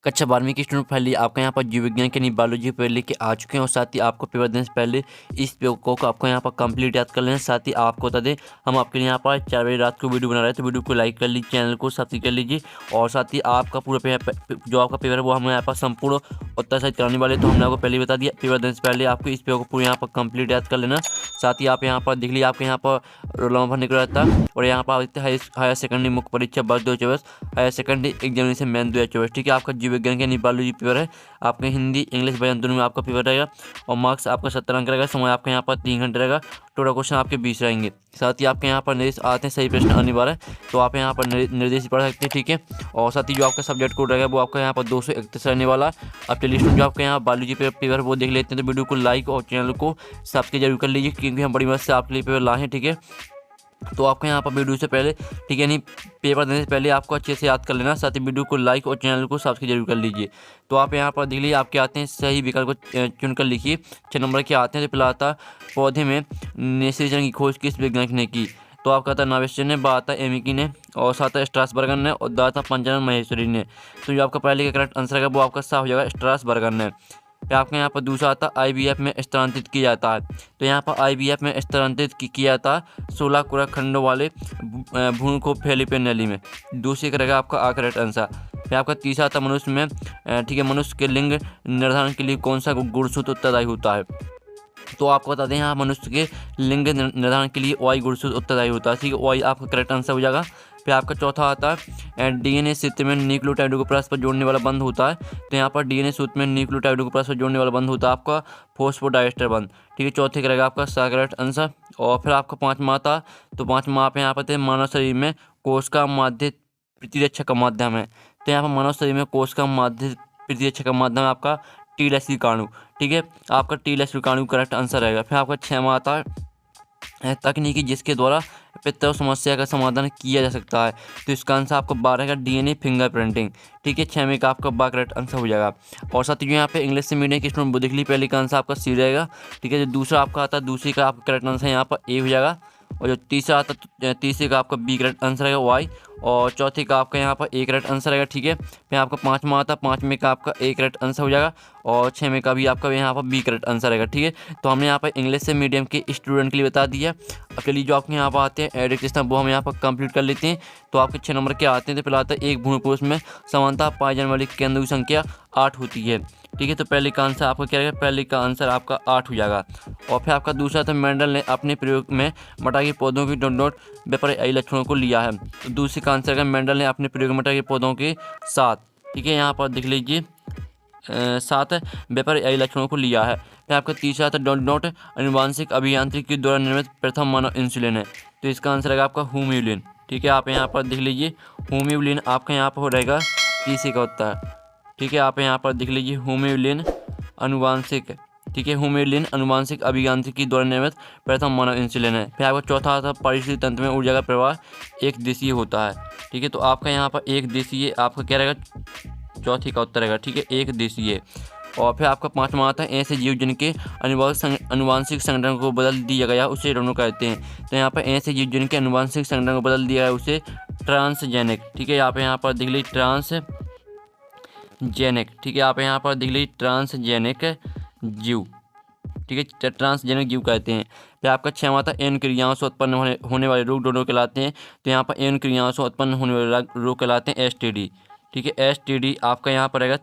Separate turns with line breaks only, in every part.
कक्षा 12वीं की स्टूडेंट फाइनली आपका यहाँ पर जीव विज्ञान के यानी बायोलॉजी पेपर लेके आ चुके हैं और साथ ही आपको पेपर देने से पहले इस पेपर को आपको यहाँ पर कंप्लीट याद कर लेना। साथ ही आपको बता दें हम आपके लिए यहाँ पर 4 बजे रात को वीडियो बना रहे हैं, तो वीडियो को लाइक कर लीजिए, चैनल को सब्सक्राइब कर लीजिए। और साथ ही आपका पूरा पेपर जो आपका पेपर है वो हम यहाँ पर संपूर्ण उत्तर सहित कराने वाले, तो हमने आपको पहले ही बता दिया पेपर देने से पहले आपको इस पेपर को पूरे यहाँ पर कंप्लीट याद कर लेना। साथ ही आप यहाँ पर देख लीजिए आपके यहाँ पर रोल नंबर निकल रहा था और यहाँ पर हायर सेकेंडरी मुख्य परीक्षा वर्ष 2024 हायर सेकेंडरी एग्जामिनेशन से मेन 2024। ठीक है, आपका जीव विज्ञान के बायोलॉजी पेपर है, आपके हिंदी इंग्लिश बयान दोनों में आपका पेपर रहेगा और मार्क्स आपका 70 अंक रहेगा। समय आपके यहाँ पर 3 घंटे रहेगा, टोटल क्वेश्चन आपके 20 रहेंगे। साथ ही आपके यहाँ पर निर्देश आते हैं सही प्रश्न अनिवार्य है, तो आप यहाँ पर निर्देश पढ़ सकते हैं। ठीक है, और साथ ही जो आपका सब्जेक्ट कोड रहेगा वो आपका यहाँ पर 231 रहने वाला है। अब चलिए जो आपके यहाँ बायोलॉजी पेपर वो देख लेते हैं, तो वीडियो को लाइक और चैनल को सब्सक्राइब जरूर कर लीजिए, क्योंकि हम बड़ी मदद से आपके लिए पेपर लाए हैं। ठीक है, तो आपको यहाँ पर वीडियो से पहले ठीक है नहीं पेपर देने से पहले आपको अच्छे से याद कर लेना। साथ ही वीडियो को लाइक और चैनल को सब्सक्राइब जरूर कर लीजिए। तो आप यहाँ पर देख लीजिए आपके आते हैं सही विकल्प को चुनकर लिखिए। 6 नंबर के आते हैं, तो पहला आता पौधे में नेसरीजन की खोज किस वैज्ञानिक ने की, तो आपका आता नावेश्चर ने, बा आता एमिकी ने, और साथ है स्ट्रासबर्गर ने, और दा आता पंचानन महेश्वरी ने। तो जो आपका पहले का करेक्ट आंसर है वो आपका साफ हो जाएगा स्ट्रासबर्गर ने। फिर आपके यहाँ पर दूसरा आता IVF में स्थानांतरित किया जाता है, तो यहाँ पर IVF में स्थानांतरित किया जाता है 16 कुरक खंडों वाले भ्रूण को फेलिपिन नली में। दूसरी करेगा आपका करेक्ट आंसर। फिर आपका तीसरा आता मनुष्य में ठीक है, मनुष्य के लिंग निर्धारण के लिए कौन सा गुणसूत्र उत्तरदायी होता है, तो आपको बता दें यहाँ मनुष्य के लिंग निर्धारण के लिए वाई गुणसूत्र उत्तरदायी होता है। ठीक है, वाई आपका करेक्ट आंसर हो जाएगा। फिर आपका चौथा आता है DNA सूत्र में न्यूक्लियोटाइडों को परस्पर जोड़ने वाला बंध होता है, तो यहाँ पर DNA सूत्र में न्यूक्लियोटाइडों को परस्पर जोड़ने वाला बंध होता है आपका फॉस्फोडाइएस्टर बंध। ठीक है, चौथे करेगा आपका करेक्ट आंसर। और फिर आपका पाँचवा आता, तो पाँचवा आप यहाँ पर थे मानव शरीर में कोश का माध्य प्रतिरक्षा का माध्यम है, तो यहाँ पर मानव शरीर में कोश का माध्य प्रतिरक्षा का माध्यम आपका टीलस कीटाणु। ठीक है, आपका टीलस कीटाणु करेक्ट आंसर रहेगा। फिर आपका 6वां आता है तकनीकी जिसके द्वारा पितृ समस्या का समाधान किया जा सकता है, तो इसका आंसर आपका 12 का DNA फिंगरप्रिंटिंग। ठीक है, 6वें का आपका बा करेक्ट आंसर हो जाएगा। और साथ ही जो यहाँ पे इंग्लिश से मीडियम की स्टूडेंट देख ली, पहले का आंसर आपका सी रहेगा। ठीक है, जो दूसरा आपका आता है दूसरी का आपका करेक्ट आंसर यहाँ पर ए हो जाएगा, और जो तीसरा आता तीसरे का आपका बी करेक्ट आंसर रहेगा वाई, और चौथे का आपका यहाँ पर ए करेक्ट आंसर रहेगा। ठीक है, फिर आपका पाँचवा आता पाँचवें का आपका ए करेक्ट आंसर हो जाएगा, और 6वें का भी आपका यहाँ पर बी करेक्ट आंसर रहेगा। ठीक है, तो हमने यहाँ पर इंग्लिश से मीडियम के स्टूडेंट के लिए बता दिया। अब चलिए जो आपके यहाँ पर आते हैं एडिट सिस्टम वो हम यहाँ पर कंप्लीट कर लेते हैं। तो आपके 6 नंबर के आते हैं, तो पहला आता है एक भ्रूण पुरुष में समानता पाई जाने वाली केंद्रों की संख्या 8 होती है। ठीक है, तो पहले का आंसर आपका क्या रहेगा, पहले का आंसर आपका 8 हो जाएगा। और फिर आपका दूसरा था मेंडल ने अपने प्रयोग में मटर के पौधों की डोट व्यापारी लक्षणों को लिया है, तो दूसरे का आंसर है मेंडल ने अपने प्रयोग में मटर के पौधों के साथ ठीक है यहाँ पर देख लीजिए 7 व्यापारी लक्षणों को लिया है। फिर आपका तीसरा था डोट आनुवांशिक अभियांत्रिकी के द्वारा निर्मित प्रथम मानव इंसुलिन है, तो इसका आंसर रहेगा आपका होम्यूलिन। ठीक है, आप यहाँ पर देख लीजिए होम्यूलिन आपका यहाँ पर रहेगा तीसरे का उत्तर। ठीक है, आप यहाँ पर देख लीजिए होम्यूलिन आनुवांशिक। ठीक है, होम्यूलिन आनुवांशिक अभियांत्रिकी द्वारा निर्मित प्रथम मानव इंसुलिन है। फिर आपका चौथा आता पारिस्थितिक तंत्र में ऊर्जा का प्रवाह एक दिशीय होता है। ठीक है, तो आपका यहाँ पर एक दिशीय आपका क्या रहेगा, चौथी का उत्तर रहेगा। ठीक है, एक दिशीय। और फिर आपका पाँचवा आता है ऐसे जीव जिनके अनुवांशिक संगठन को बदल दिया गया उसे रेणु कहते हैं, तो यहाँ पर ऐसे जीव जिनके अनुवांशिक संगठन को बदल दिया गया उसे ट्रांसजेनिक। ठीक है, आप यहाँ पर देख लीजिए ट्रांसजेनिक। ठीक है, आप यहाँ पर देख लीजिए ट्रांसजेनिक जीव। ठीक है, ट्रांसजेनिक जीव कहते हैं। फिर आपका 6वां था एन क्रियाओं से उत्पन्न होने वाले रोग दोनों कहलाते हैं, तो यहाँ पर एन क्रियाओं से उत्पन्न होने वाले रोग कहलाते हैं STD। ठीक है, STD आपका यहाँ पर रहेगा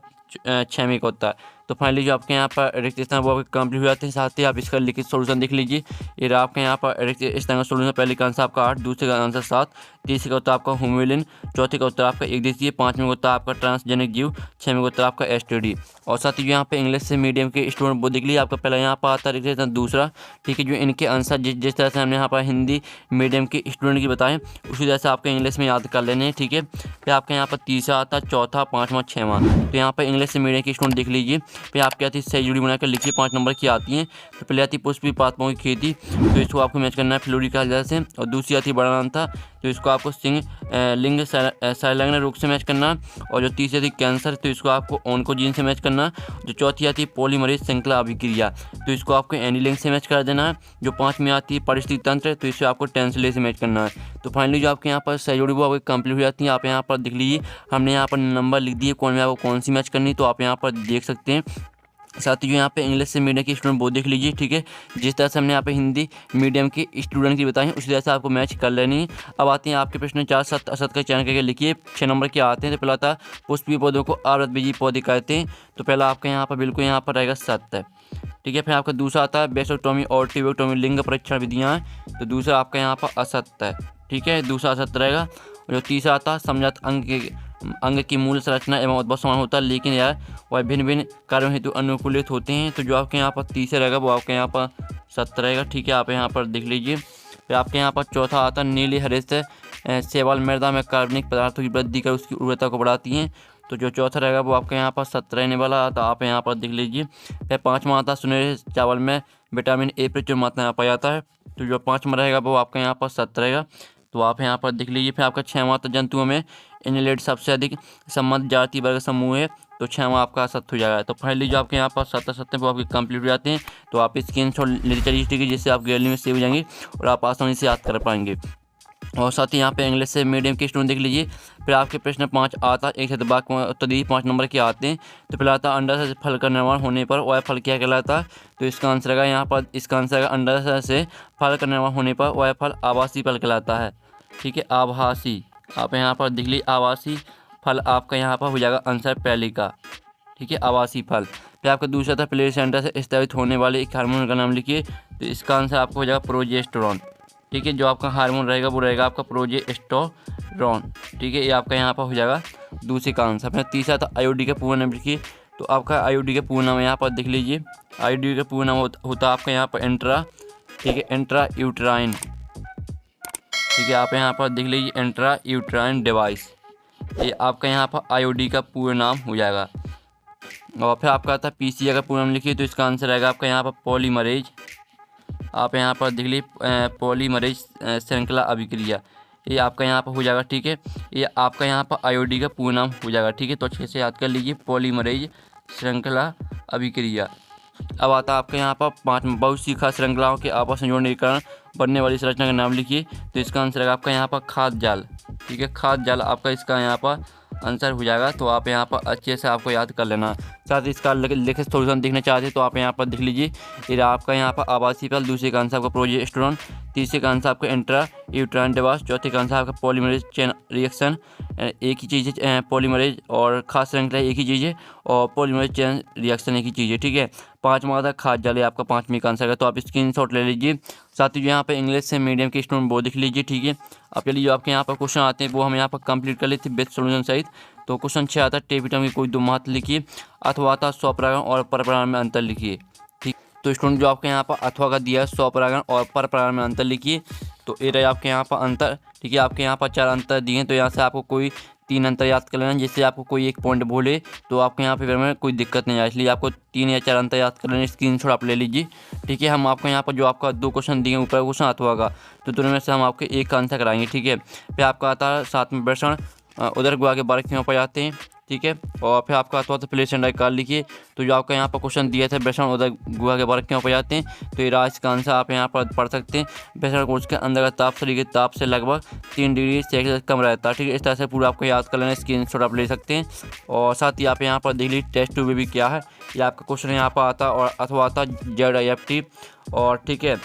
6वें का होता है। तो फाइनली जो आपके यहाँ पर रिक्त स्थान वो आपके कंप्लीट हो जाते हैं। साथ ही आप इसका लिखित सोल्यूशन देख लीजिए। ये आपके यहाँ पर रिक्त स्थान का सोल्यूशन पहले का आंसर आपका 8, दूसरे का आंसर 7, तीसरे का उत्तर आपका होम्यूलिन, चौथे का उत्तर आपका एक दिशीय, पाँचवें का उत्तर आपका ट्रांसजेनिक जीव, 6वें का उत्तर आपका STD। और साथ ही यहाँ पे इंग्लिश से मीडियम के स्टूडेंट वो देख लीजिए आपका पहला यहाँ पर आता है रिक्त दूसरा। ठीक है, जो इनके आंसर जिस तरह से हमने यहाँ पर हिंदी मीडियम के स्टूडेंट की बताएं उसी तरह से आपके इंग्लिश में याद कर लेने हैं। ठीक है, फिर आपके यहाँ पर तीसरा आता है, चौथा, पाँचवा, 6वां, तो यहाँ पर इंग्लिश से मीडियम के स्टूडेंट देख लीजिए फिर आपकी आती है सही जोड़ी बनाकर लिखिए 5 नंबर की आती हैं। तो पहले आती है पुष्पी पात्माओं की खेती, तो इसको आपको मैच करना है फ्लोरिकालजा से। और दूसरी आती है बड़ा नाम था, तो इसको आपको लिंग साइलैंग रोग से मैच करना। और जो तीसरी आती है कैंसर, तो इसको आपको ओन्कोजीन से मैच करना। जो चौथी आती है पॉलीमरेज श्रृंखला अभिक्रिया, तो इसको आपको एनीलिंग से मैच कर देना है। जो 5 में आती है पारिस्थितिक तंत्र, तो इसे आपको टेंसले से मैच करना है। तो फाइनली जो आपके यहाँ पर सही जोड़ी वो आपकी कंप्लीट हो जाती है। आप यहाँ पर देख लीजिए, हमने यहाँ पर नंबर लिख दिए कौन में आपको कौन सी मैच करनी, तो आप यहाँ पर देख सकते हैं। साथ ही जो यहाँ पे इंग्लिश से मीडियम के स्टूडेंट वो देख लीजिए, ठीक है। जिस तरह से हमने यहाँ पे हिंदी मीडियम के स्टूडेंट की बताई उसी तरह से आपको मैच कर लेनी है। अब आते हैं आपके प्रश्न 4 7 7 का चयन करके लिखिए। 6 नंबर के आते हैं। तो पहला था पुष्पीय पौधों को आवृतबीजी पौधे कहते हैं, तो पहला आपका यहाँ पर बिल्कुल यहाँ पर रहेगा सत्य, ठीक है। फिर आपका दूसरा आता है बेसोटोमी और ट्यूबोटोमी लिंग परीक्षण विधियाँ हैं, तो दूसरा आपका यहाँ पर असत्य है, ठीक है, दूसरा असत्य रहेगा। जो तीसरा आता है समझात अंग की मूल संरचना एवं उद्भव समान होता है, लेकिन यार वह भिन्न भिन्न कार्यों हेतु अनुकूलित होते हैं, तो जो आपके यहाँ पर तीसरा रहेगा वो आपके यहाँ पर सत्य रहेगा, ठीक है। आप यहाँ पर देख लीजिए। फिर आपके यहाँ पर चौथा आता है नीली हरे से शैवाल मृदा में कार्बनिक पदार्थों की वृद्धि कर उसकी उर्वरता को बढ़ाती हैं, तो जो चौथा रहेगा वो आपके यहाँ पर सत्य रहने वाला, तो आप यहाँ पर देख लीजिए। फिर 5वां आता है सुनहरे चावल में विटामिन ए प्रचुर मात्रा में पाया जाता है, तो जो 5वां रहेगा वो आपका यहाँ पर सत्य रहेगा, तो आप यहाँ पर देख लीजिए। फिर आपका 6वां आता जंतुओं में इनलेट सबसे अधिक संबंध जाति वर्ग समूह है, तो 6वां आपका सत्य हो जाएगा। तो फाइनली जो आपके यहाँ पर 7 वो आपके कंप्लीट हो जाते हैं, तो आप स्क्रीनशॉट लेते चलिए, ठीक है, जिससे आप गैलरी में सेव हो जाएंगे और आप आसानी से याद कर पाएंगे। और साथ ही यहाँ पे इंग्लिश से मीडियम के स्टूडेंट देख लीजिए। फिर आपके प्रश्न 5 आता है, एक शतभाग उत्तर दीजिए, 5 नंबर के आते हैं। तो पहला आता है अंडा से फल का निर्माण होने पर वह फल क्या कहलाता है, तो इसका आंसर रहेगा यहाँ पर, इसका आंसर रहेगा अंडा से फल का निर्माण होने पर वह फल आवासीय फल कहलाता है, ठीक है, आभासी। आप यहाँ पर देख लीजिए आवासीय फल आपका यहाँ पर हो जाएगा आंसर पहले का, ठीक है, आवासीय फल। फिर आपका दूसरा था प्लेसेंटा से स्रावित होने वाले एक हार्मोन का नाम लिखिए, तो इसका आंसर आपको हो जाएगा प्रोजेस्टेरोन, ठीक है। जो आपका हार्मोन रहेगा वो रहेगा आपका प्रोजेस्टेरोन, ठीक है, ये आपका यहाँ पर हो जाएगा दूसरे का आंसर। फिर तीसरा था आईओडी का पूर्ण नाम लिखिए, तो आपका आईओडी का पूर्ण नाम यहाँ पर देख लीजिए। आईओडी का पूर्ण नाम होता है आपका यहाँ पर एंट्रा, ठीक है, एंट्रा यूट्राइन, ठीक है, आप यहाँ पर देख लीजिए एंट्रा यूट्राइन डिवाइस, ये आपका यहाँ पर आईओडी का पूर्ण नाम हो जाएगा। और फिर आपका आता है पीसीए का पूर्ण नाम लिखिए, तो इसका आंसर रहेगा आपका यहाँ पर पॉलीमरेज, आप यहाँ पर देख लीजिए पॉलीमरेज श्रृंखला अभिक्रिया, ये आपका यहाँ पर हो जाएगा, ठीक है, ये आपका यहाँ पर आईओडी का पूर्ण नाम हो जाएगा, ठीक है। तो अच्छे से याद कर लीजिए पॉलीमरेज श्रृंखला अभिक्रिया। अब आता है आपके यहाँ पर 5 बहुत सीखा श्रृंखलाओं के आपस में जोड़ने के कारण बनने वाली संरचना का नाम लिखिए, तो इसका आंसर रहेगा आपका यहाँ पर खाद्य जाल, ठीक है, खाद्य जाल आपका इसका यहाँ पर आंसर हो जाएगा। तो आप यहाँ पर अच्छे से आपको याद कर लेना। साथ ही इसका लिखित सॉल्यूशन देखना चाहते हैं तो आप यहाँ पर देख लीजिए, ये आपका यहाँ पर आवासीय फल, दूसरे का आंसर आपका प्रोजेस्टेरोन, तीसरे का आंसर आपका इंट्रा यूट्राइन डिवाइस, चौथे का आंसर आपका पॉलीमरेज चेन रिएक्शन, एक ही चीज़ है, पॉलीमरेज और खास श्रृंखला एक ही चीज़ है, और पॉलीमरेज चेन रिएक्शन एक ही चीज़ है, ठीक है। 5वां आता है खाद्य जाल, आपका 5वीं का आंसर है, तो आप स्क्रीनशॉट ले लीजिए। साथ ही जो यहाँ पर इंग्लिश से मीडियम के स्टूडेंट वो देख लीजिए, ठीक है। अब चलिए जो आपके यहाँ पर क्वेश्चन आते हैं वो हम यहाँ पर कंप्लीट कर लेते हैं विद सोल्यूशन सहित। तो क्वेश्चन 6 आता है टेपिटम की कोई दो महत्व लिखिए, अथवा आता स्वपरागण और परपरागण में अंतर लिखिए, ठीक। तो स्टूडेंट जो आपके यहाँ पर अथवा का दिया है स्वपरागण और परपरागण में अंतर लिखिए, तो ये रहे आपके यहाँ पर अंतर, ठीक है। आपके यहाँ पर 4 अंतर दिए हैं, तो यहाँ से आपको कोई 3 अंतर याद कर लेना, जिससे आपको कोई एक पॉइंट भूले तो आपके यहाँ पेपर में कोई दिक्कत नहीं आए, इसलिए आपको 3 या 4 अंतर याद कर लेना, स्क्रीनशॉट आप ले लीजिए, ठीक है। हम आपको यहाँ पर जो आपका 2 क्वेश्चन दिए ऊपर क्वेश्चन अथवा का, तो दोनों में से हम आपके एक का आंसर कराएंगे, ठीक है। फिर आपका आता है 7वें प्रश्न उधर गुहा के बारीक क्यों पाए जाते हैं, ठीक है। और फिर आपका अथवा प्लेसेंटा निकाल लिखिए, तो जो आपका यहाँ पर क्वेश्चन दिया था बेसन उधर गुहा के बारीक क्यों पाए जाते हैं, तो ये राज का आंसर आप यहाँ पर पढ़ सकते हैं। बेसन कोर्स के अंदर का ताप शरीर के ताप से लगभग 3 डिग्री सेल्सियस कम रहता है, ठीक है। इस तरह से पूरा आपको याद कर लेना, स्क्रीनशॉट आप ले सकते हैं। और साथ ही आप यहाँ पर देख लीजिए टेस्ट 2 भी क्या है, ये आपका क्वेश्चन यहाँ पर आता और अथवा आता ZIFT और, ठीक है,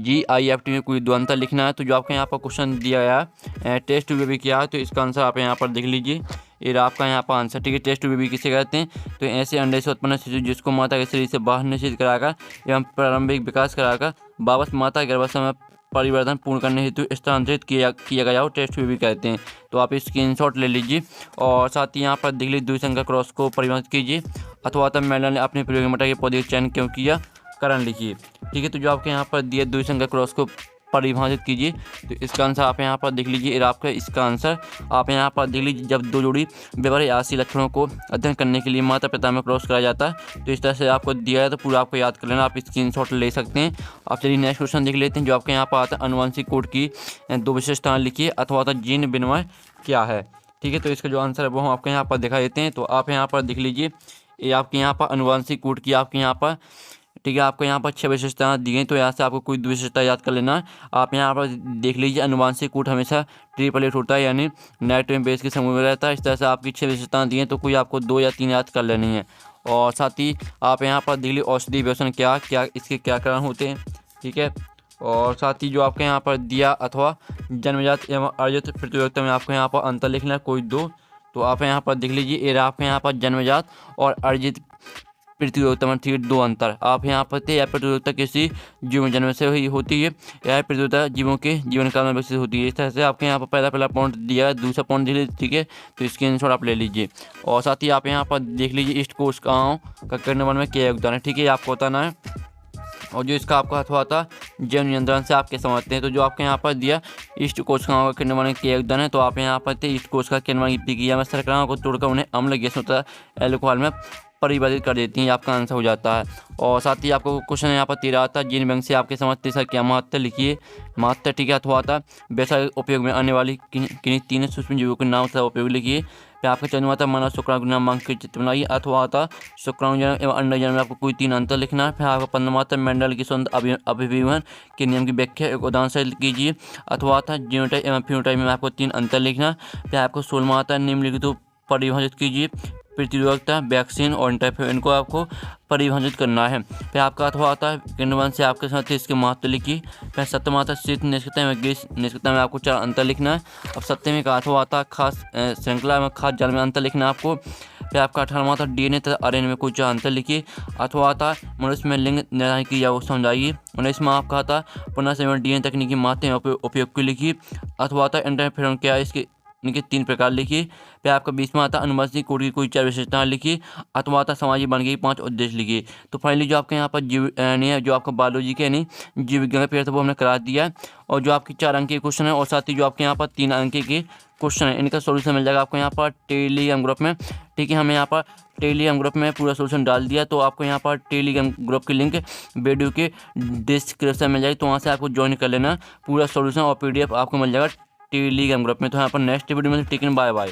GIFT में कोई 2 अंतर लिखना है। तो जो आपके यहाँ पर क्वेश्चन दिया गया है टेस्ट 2 भी क्या है, तो इसका आंसर आप यहाँ पर देख लीजिए, ये आपका यहाँ पर आंसर, ठीक है। टेस्ट 2 भी किसे कहते हैं, तो ऐसे अंडे से उत्पन्न शिशु जिसको माता के शरीर से बाहर निश्चित कराकर एवं प्रारंभिक विकास कराकर वापस माता के गर्भाशय में परिवर्तन पूर्ण करने हेतु स्थानांतरित किया गया हो, टेस्ट 2 भी कहते हैं। तो आप स्क्रीनशॉट ले लीजिए। और साथ ही यहाँ पर देख लीजिए द्विसंकर क्रॉस को परिवर्तित कीजिए, अथवा तब मेलन ने अपने प्रयोग मटर के पौधे का चयन क्यों किया, कारण लिखिए, ठीक है। तो जो आपके यहाँ पर दिए द्विसंकर क्रॉस को परिभाषित कीजिए। तो इसका आंसर आप यहाँ पर देख लीजिए। आपका इसका आंसर आप यहाँ पर देख लीजिए। जब दो जोड़ी व्यवहार आसी लक्षणों को अध्ययन करने के लिए माता पिता में क्रॉस कराया जाता है, तो इस तरह से आपको दिया है, तो पूरा आपको याद कर लेना। आप स्क्रीनशॉट ले सकते हैं। आप चलिए नेक्स्ट क्वेश्चन देख लेते हैं, जो आपके यहाँ पर आता है अनुवांशिक कोड की 2 विशेषताएं लिखिए अथवा जीन विनिमय क्या है। ठीक है, तो इसका जो आंसर है वो हम आपके यहाँ पर दिखा देते हैं। तो आप यहाँ पर देख लीजिए, ये आपके यहाँ पर अनुवांशिक कोड की आपके यहाँ पर, ठीक है, आपको यहाँ पर 6 विशेषताएं दी गई। तो यहाँ से आपको कोई 2 विशेषता याद कर लेना है। आप यहाँ पर देख लीजिए, अनुवांशिक कोड हमेशा ट्रिपलेट होता है, यानी नाइट्रोजन बेस के समूह में रहता है। इस तरह से आपकी 6 विशेषताएं दी हैं, तो कोई आपको 2 या 3 याद कर लेनी है। और साथ ही आप यहाँ पर देख लीजिए औषधि व्यसन क्या क्या इसके क्या कारण होते हैं। ठीक है, और साथ ही जो आपके यहाँ पर दिया अथवा जन्मजात एवं अर्जित प्रतियोगिता में आपको यहाँ पर अंतर लिखना है, कोई 2। तो आप यहाँ पर देख लीजिए, ये आपके यहाँ पर जन्मजात और अर्जित प्रतियोगिता में ठीक 2 अंतर। आप यहाँ पर थे, यह प्रतियोगिता किसी जीव में जन्म से ही होती है, यह प्रतियोगिता जीवों के जीवन काल में विकसित होती है। इस तरह से आपके यहाँ पर पहला पॉइंट दिया है, दूसरा पॉइंट दिया, ठीक है। तो स्क्रीनशॉट आप ले लीजिए। और साथ ही आप यहाँ पर देख लीजिए ईस्ट कोशिकाओं का किण्वन में क्या योगदान है। ठीक है, आपको बताना है। और जो इसका आपका अथवा था जैव नियंत्रण से आप क्या समझते हैं। तो जो आपके यहाँ पर दिया ईस्ट कोशिकाओं का किण्वन में क्या योगदान है, तो आप यहाँ पर थे ईस्ट कोशिका किण्वन की प्रक्रिया में शर्कराओं को तोड़कर उन्हें अम्ल गैस तथा एल्कोहल में परिवर्तित कर देती हैं। आपका आंसर हो जाता है। और साथ ही आपको क्वेश्चन यहाँ पर 13 आता है, जीन बैंक से आपके समझते सर क्या महत्व लिखिए। महत्व, ठीक है, अथवा आता वैसा उपयोग में आने वाली किन्हीं 3 सूक्ष्म जीवों के नाम से उपयोग लिखिए। फिर आपका चंद्रमा आता मानव शुक्राणु के नाम मांग के चित्र बनाइए। अथवा आता शुक्राणु जन्म एवं अंडा जन्म में आपको कोई 3 अंतर लिखना है। फिर आपका 15वां आता मेंडल की स्वतंत्र अभिविवरण के नियम की व्याख्या एक उदाहरण से कीजिए। अथवा आता जीनोटाइप एवं फिनोटाइप में आपको 3 अंतर लिखना। फिर आपको 16वां आता निम्नलिखित तो परिभाषित कीजिए। प्रतिरोधकता, वैक्सीन और इंटरफेयर, इनको आपको परिभाषित करना है। फिर आपका अथवा आता है किण्वन से आपके साथ इसके महत्व लिखिए। फिर 7वां आता शीत निष्क्रियता में गैस निष्क्रियता में आपको 4 अंतर लिखना है। अब 7वें का अथवा आता खास श्रृंखला में खास जाल में अंतर लिखना है आपको। फिर आपका 18वां आता डीएनए तथा आरएनए में कुछ 4 अंतर लिखिए। अथवा आता मनुष्य में लिंग निर्धारण की या वो समझाइए। 19वां आपका आता पुनः डीएनए तकनीकी माध्यम उपयोग को लिखिए। अथवा आता इंटरफेयर क्या है, इसके इनके 3 प्रकार लिखिए। फिर आपका 20वां आता अनुवांशिक कोड की कोई 4 विशेषताएं लिखिए। अथवा आता सामाजिक बन गई 5 उद्देश्य लिखिए। तो फाइनली जो आपके यहाँ पर जीव यानी जो आपका बायोलॉजी के यानी जीव विज्ञान का पेपर था वो हमने करा दिया है। और जो आपकी 4 अंक के क्वेश्चन है और साथ ही जो आपके यहाँ पर 3 अंक के क्वेश्चन है, इनका सोल्यूशन मिल जाएगा आपको यहाँ पर टेलीग्राम ग्रुप में। ठीक है, हमें यहाँ पर टेलीग्राम ग्रुप में पूरा सोल्यूशन डाल दिया। तो आपको यहाँ पर टेलीग्राम ग्रुप की लिंक वीडियो के डिस्क्रिप्शन में मिल जाएगी, तो वहाँ से आपको ज्वाइन कर लेना। पूरा सोल्यूशन और PDF आपको मिल जाएगा टेलीग्राम ग्रुप में। तो यहाँ पर नेक्स्ट वीडियो में टेकन बाय बाय।